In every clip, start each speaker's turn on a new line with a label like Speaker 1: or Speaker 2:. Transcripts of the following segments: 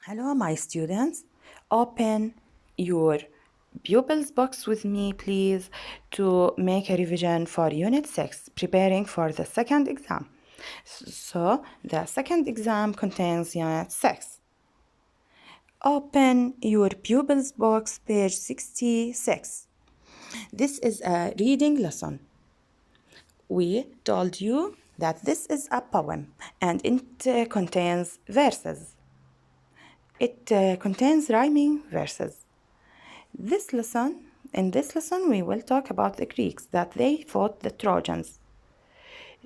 Speaker 1: Hello, my students. Open your pupils box with me, please, to make a revision for Unit 6, preparing for the second exam. So, the second exam contains Unit 6. Open your pupils box, page 66. This is a reading lesson. We told you that this is a poem and it contains verses. It contains rhyming verses. In this lesson, we will talk about the Greeks, that they fought the Trojans.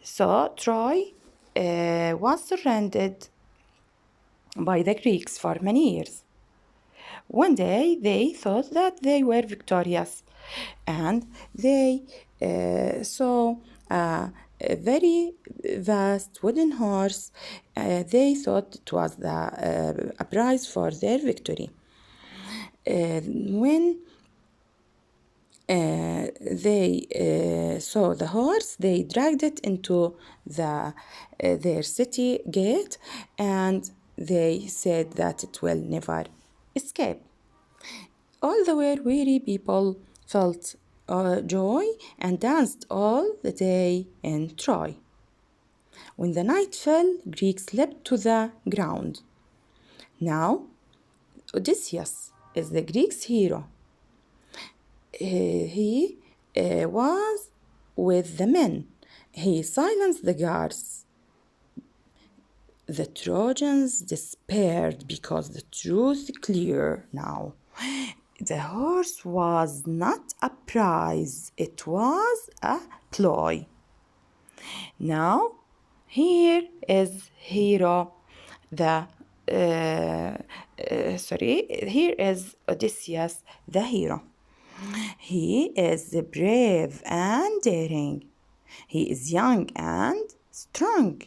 Speaker 1: So, Troy was surrounded by the Greeks for many years. One day, they thought that they were victorious, and they saw a very vast wooden horse. They thought it was a prize for their victory. When they saw the horse, they dragged it into their city gate, and they said that it will never escape. All the weary people felt joy and danced all the day in Troy. When the night fell, Greeks leapt to the ground. Now, Odysseus is the Greeks' hero. He was with the men. He silenced the guards. The Trojans despaired because the truth clear now. The horse was not a prize, it was a ploy. Now, here is hero, here is Odysseus, the hero. He is brave and daring. He is young and strong.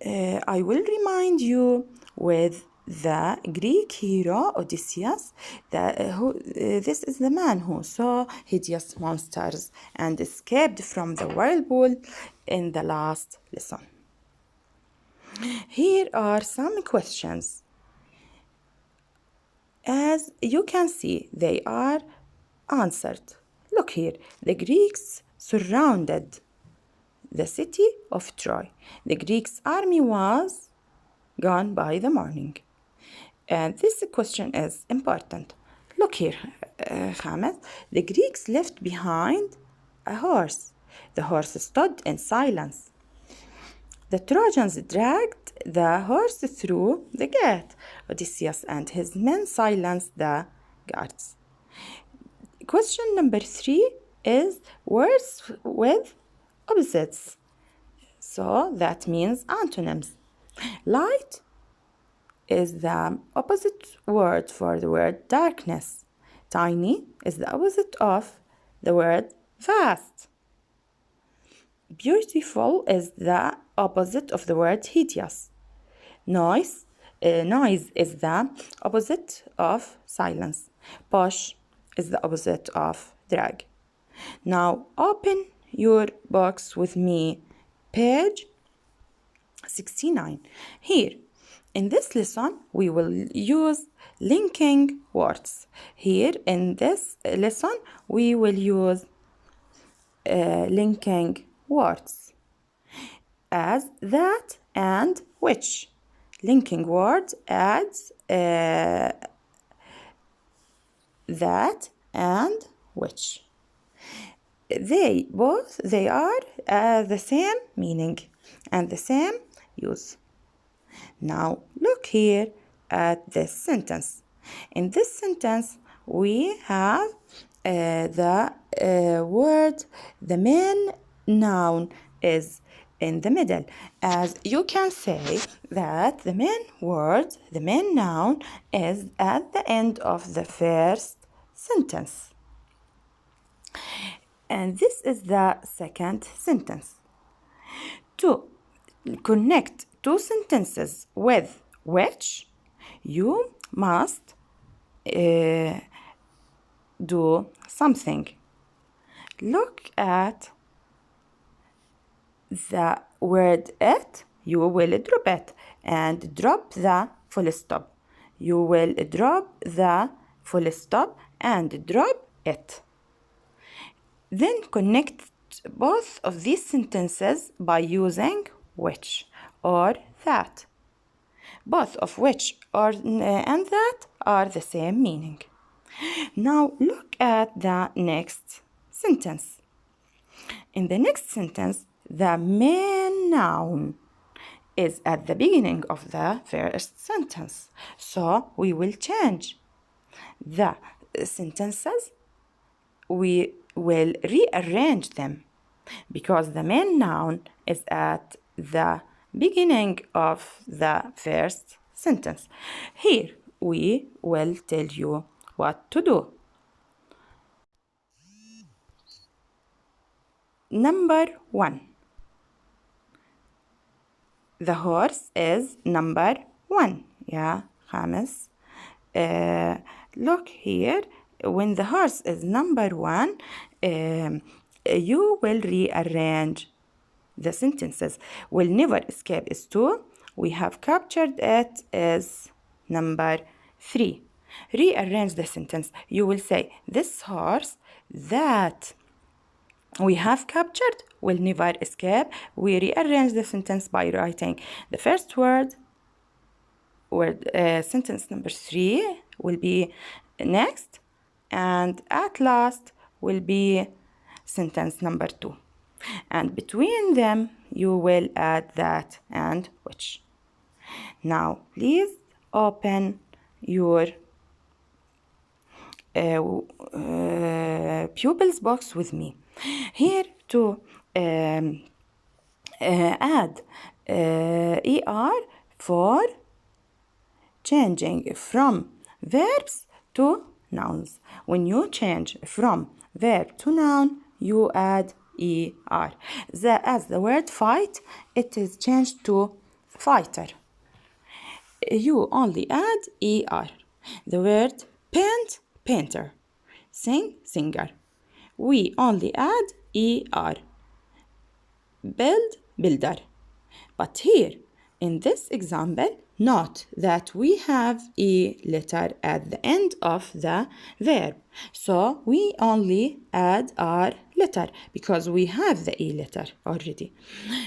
Speaker 1: I will remind you with the Greek hero Odysseus. This is the man who saw hideous monsters and escaped from the whirlpool in the last lesson. Here are some questions. As you can see, they are answered. Look here, the Greeks surrounded the city of Troy. The Greeks' army was gone by the morning. And this question is important. Look here, Khamed. The Greeks left behind a horse. The horse stood in silence. The Trojans dragged the horse through the gate. Odysseus and his men silenced the guards. Question number 3 is words with opposites. So that means antonyms. Light is the opposite word for the word darkness. Tiny is the opposite of the word vast. Beautiful is the opposite of the word hideous. Noise is the opposite of silence. Push is the opposite of drag. Now open your box with me, page 69. Here, in this lesson, we will use linking words. Here in this lesson, we will use linking words as that and which. Linking words adds that and which. They are the same meaning and the same use. Now look here at this sentence. In this sentence, we have the word, the main noun is in the middle. As you can say that the main word, the main noun is at the end of the first sentence. And this is the second sentence. To connect two sentences with which, you must do something. Look at the word it, you will drop it. and drop the full stop. You will drop the full stop and drop it. Then connect both of these sentences by using which or that. Both of which or and that are the same meaning. Now look at the next sentence. In the next sentence, the main noun is at the beginning of the first sentence. So we will change the sentences. We will rearrange them because the main noun is at the beginning of the first sentence. Here we will tell you what to do. Number 1. The horse is number 1. Yeah, خامس. Look here. When the horse is number 1, you will rearrange the sentences. Will never escape is 2. We have captured it as number 3. Rearrange the sentence. You will say, this horse that we have captured will never escape. We rearrange the sentence by writing the first word, sentence number 3 will be next, and at last will be sentence number 2. And between them, you will add that and which. Now, please open your pupils box with me. Here to add ER for changing from verbs to nouns. When you change from verb to noun, you add ER. As the word fight, it is changed to fighter. You only add ER. The word paint, painter. Sing, singer. We only add ER. Build, builder. But here, in this example, note that we have E letter at the end of the verb. So we only add R letter because we have the E letter already.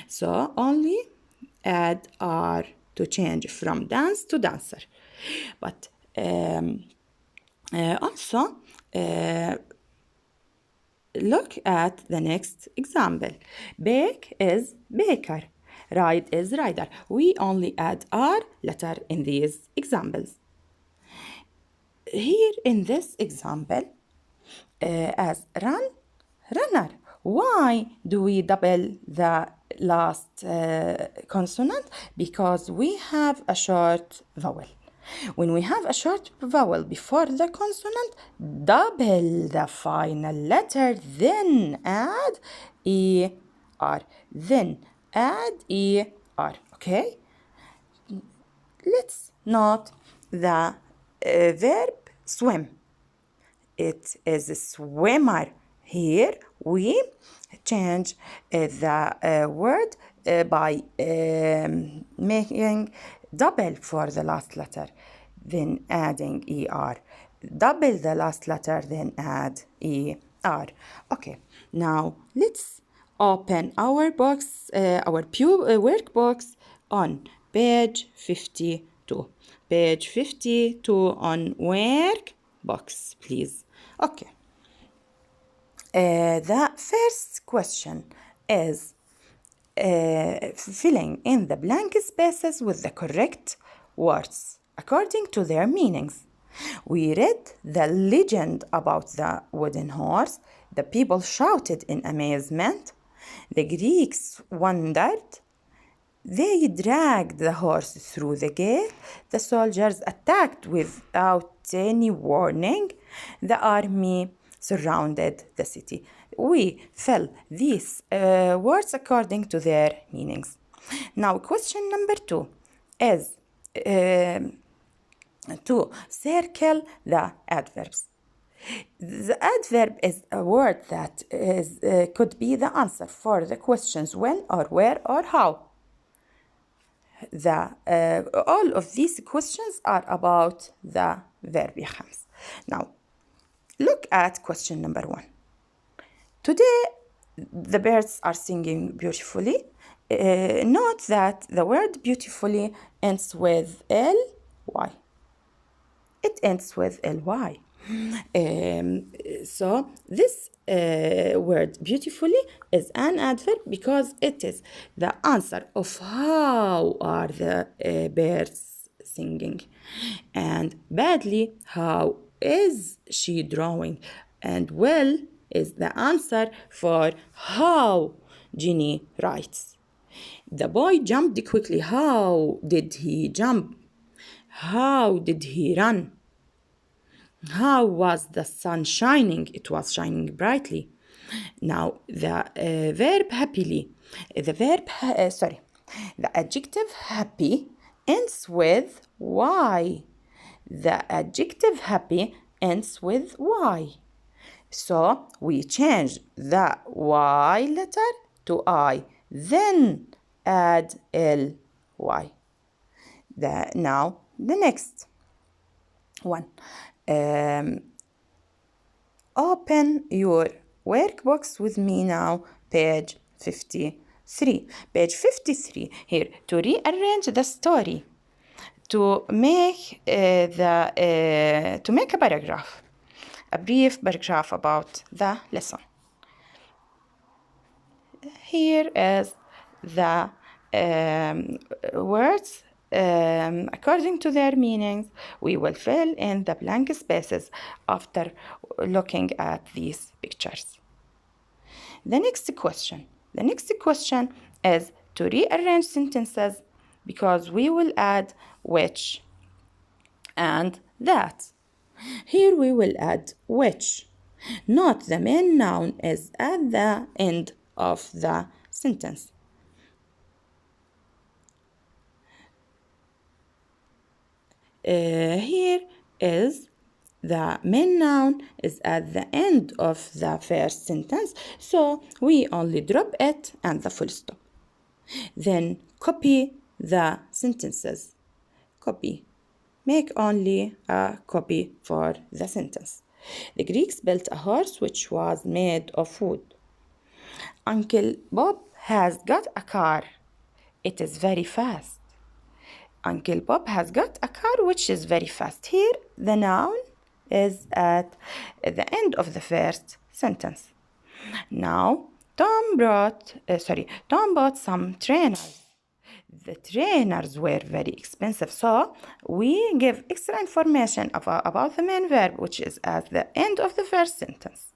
Speaker 1: So only add R to change from dance to dancer. But also, look at the next example. Bake is baker. Ride is rider. We only add R letter in these examples. Here in this example, as run, runner. Why do we double the last consonant? Because we have a short vowel. When we have a short vowel before the consonant, double the final letter, then add ER. Then add ER, okay? Let's note the verb swim. It is a swimmer. Here we change the word by making double for the last letter, then adding ER. Double the last letter, then add ER. Okay, now let's open our box, our workbox on page 52. Page 52 on workbox, please. Okay. The first question is filling in the blank spaces with the correct words according to their meanings. We read the legend about the wooden horse. The people shouted in amazement. The Greeks wondered. They dragged the horse through the gate. The soldiers attacked without any warning. The army surrounded the city. We fill these words according to their meanings. Now, question number 2 is to circle the adverbs. The adverb is a word that could be the answer for the questions when or where or how. all of these questions are about the verb يا خمس. Now, look at question number 1. Today, the birds are singing beautifully. Note that the word beautifully ends with ly. It ends with ly. So this word beautifully is an adverb because it is the answer of how are the birds singing, and badly, how is she drawing, and well is the answer for how Ginny writes. The boy jumped quickly. How did he jump? How did he run? How was the sun shining? It was shining brightly. Now, the verb happily. The adjective happy ends with y. The adjective happy ends with y. So, we change the y letter to I, then add ly. Now, the next one. Open your workbooks with me now, page 53. Page 53, here, to rearrange the story, to make a paragraph, a brief paragraph about the lesson. Here is the words according to their meanings. We will fill in the blank spaces after looking at these pictures. The next question is to rearrange sentences because we will add which and that. Here we will add which. Note the main noun is at the end of the sentence. Here is the main noun is at the end of the first sentence, so we only drop it and the full stop. Then copy the sentences. Copy. Make only a copy for the sentence. The Greeks built a horse which was made of wood. Uncle Bob has got a car. It is very fast. Uncle Bob has got a car which is very fast. Here, the noun is at the end of the first sentence. Now, Tom bought some trainers. The trainers were very expensive, so we give extra information about the main verb, which is at the end of the first sentence.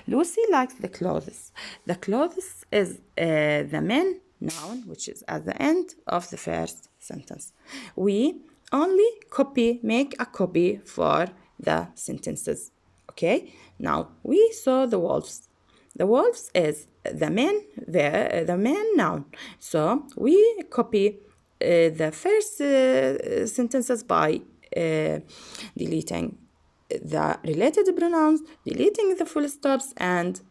Speaker 1: Lucy likes the clothes. The clothes is the main noun, which is at the end of the first sentence. We only make a copy for the sentences. Okay, now we saw the wolves. The wolves is the main noun. So we copy the first sentences by deleting the related pronouns, deleting the full stops, and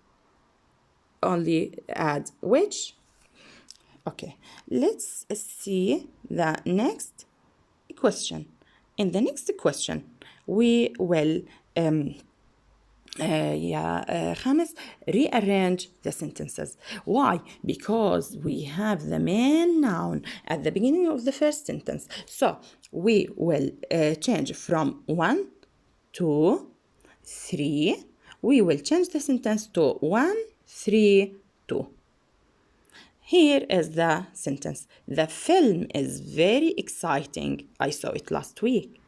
Speaker 1: only add which. Okay, let's see the next question. In the next question, we will rearrange the sentences. Why? Because we have the main noun at the beginning of the first sentence. So we will change from 1, 2, 3. We will change the sentence to 1, 3, 2. Here is the sentence. The film is very exciting. I saw it last week.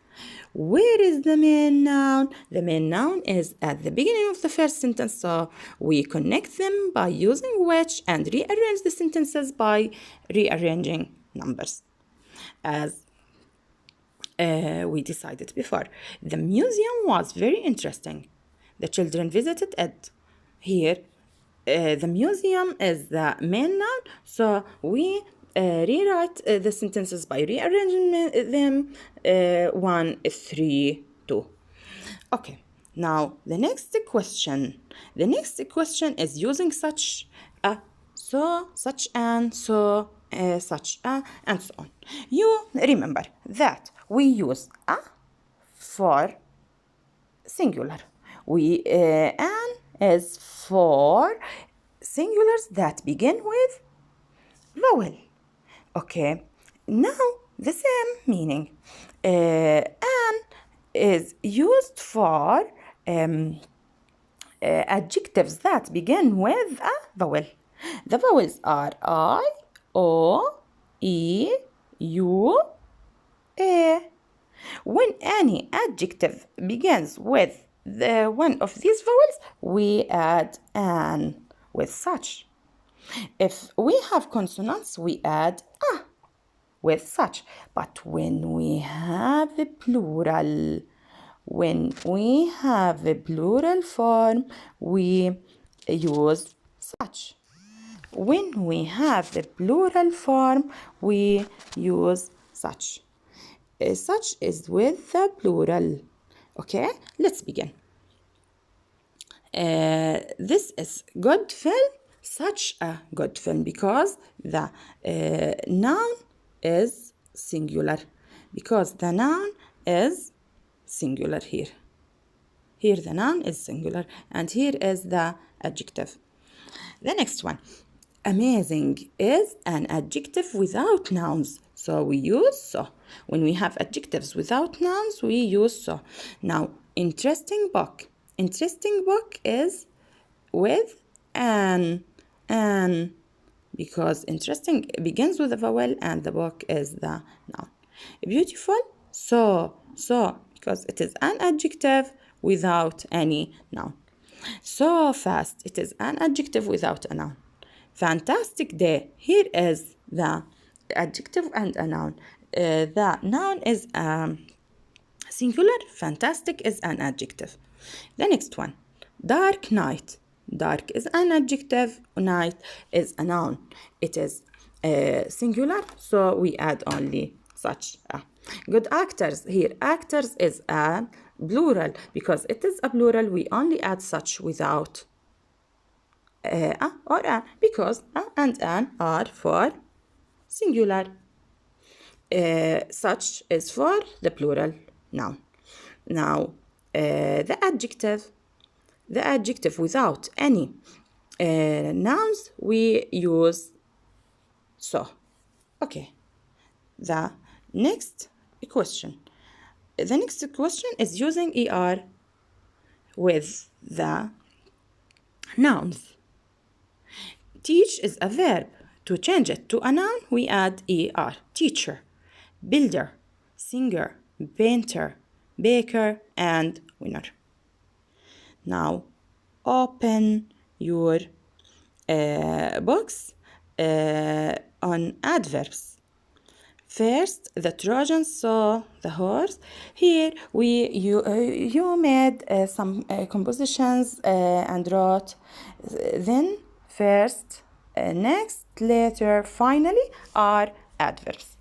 Speaker 1: Where is the main noun? The main noun is at the beginning of the first sentence, so we connect them by using which and rearrange the sentences by rearranging numbers, as we decided before. The museum was very interesting. The children visited it. Here, the museum is the main noun, so we rewrite the sentences by rearranging them 1, 3, 2. Okay, now the next question. The next question is using such a, so, such and, so, such a, and so on. You remember that we use a for singular. An is for singulars that begin with vowel. Okay, now the same meaning. An is used for adjectives that begin with a vowel. The vowels are I, O, E, U, E. When any adjective begins with one of these vowels, we add an with such. If we have consonants, we add a with such. But when we have a plural, form, we use such. When we have the plural form, we use such. Such is with the plural. Okay, let's begin. This is good film, such a good film, because the noun is singular. Because the noun is singular here. Here the noun is singular, and here is the adjective. The next one. Amazing is an adjective without nouns, so we use so. When we have adjectives without nouns, we use so. Now, interesting book. Interesting book is with an, because interesting begins with a vowel and the book is the noun. Beautiful, so, because it is an adjective without any noun. So fast, it is an adjective without a noun. Fantastic day, here is the adjective and a noun. The noun is singular, fantastic is an adjective. The next one, dark night. Dark is an adjective, night is a noun. It is singular, so we add only such a. Good actors, here actors is a plural. Because it is a plural, we only add such without a or a, because a and an are for singular. Such is for the plural noun. Now, the adjective without any nouns, we use so. Okay. The next question. The next question is using er with the nouns. Teach is a verb. To change it to a noun, we add er. Teacher, builder, singer, painter, baker, and winner. Now, open your books on adverbs. First, the Trojans saw the horse. Here, you made some compositions and wrote. Then, first, next, later, finally are adverbs.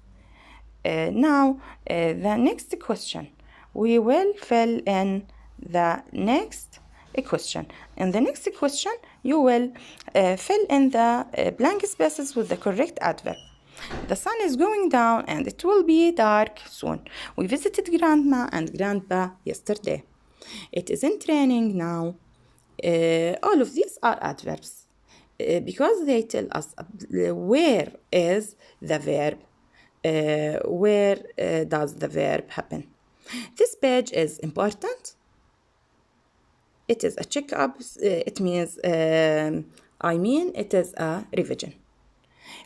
Speaker 1: Now, the next question. We will fill in the next question. In the next question, you will fill in the blank spaces with the correct adverb. The sun is going down and it will be dark soon. We visited grandma and grandpa yesterday. It is in training now. All of these are adverbs because they tell us where is the verb, where does the verb happen. This page is important. It is a checkup. It means, it is a revision.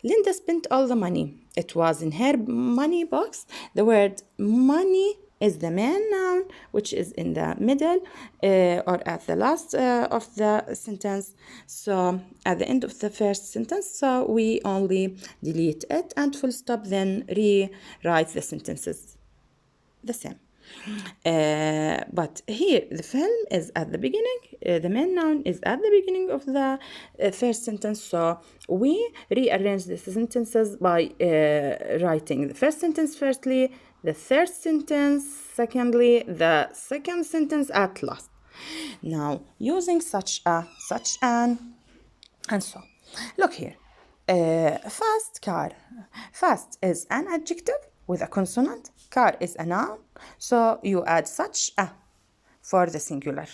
Speaker 1: Linda spent all the money. It was in her money box. The word money is the main noun, which is in the middle or at the last of the sentence. So at the end of the first sentence, so we only delete it and full stop, then rewrite the sentences the same. But here the film is at the beginning, the main noun is at the beginning of the first sentence, so we rearrange the sentences by writing the first sentence firstly, the third sentence secondly, the second sentence at last. Now using such a, such an, and so look here. Fast car. Fast is an adjective with a consonant. Car is a noun, so you add such a for the singular.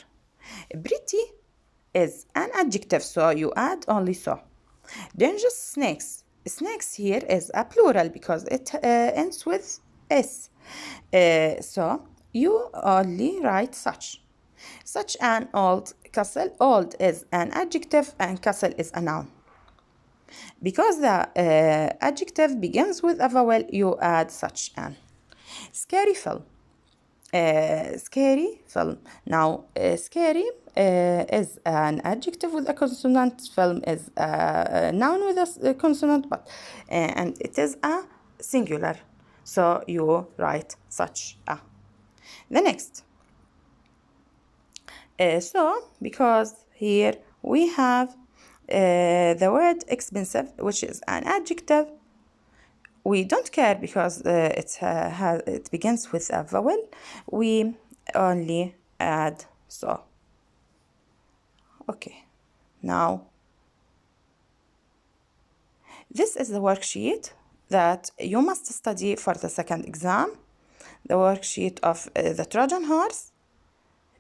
Speaker 1: Pretty is an adjective, so you add only so. Dangerous snakes. Snakes here is a plural because it ends with s. So you only write such. Such an old castle. Old is an adjective and castle is a noun. Because the adjective begins with a vowel, you add such an. Scary film. Scary film. Now, scary is an adjective with a consonant. Film is a noun with a consonant, but and it is a singular. So you write such a. The next. So, because here we have the word expensive, which is an adjective. We don't care because it begins with a vowel. We only add so. Okay, now this is the worksheet that you must study for the second exam. The worksheet of the Trojan horse.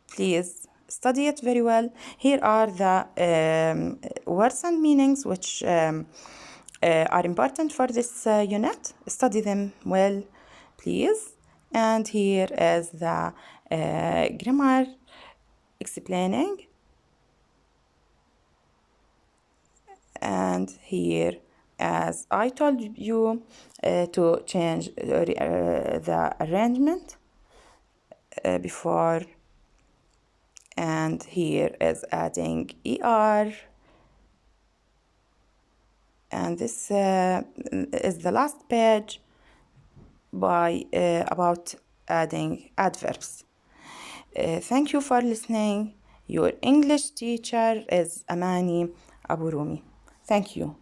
Speaker 1: Please study it very well. Here are the words and meanings which are important for this unit. Study them well, please. And here is the grammar explaining. And here, as I told you, to change the arrangement before. And here is adding ER. And this is the last page by about adding adverbs. Thank you for listening. Your English teacher is Amani Abu Rumi. Thank you.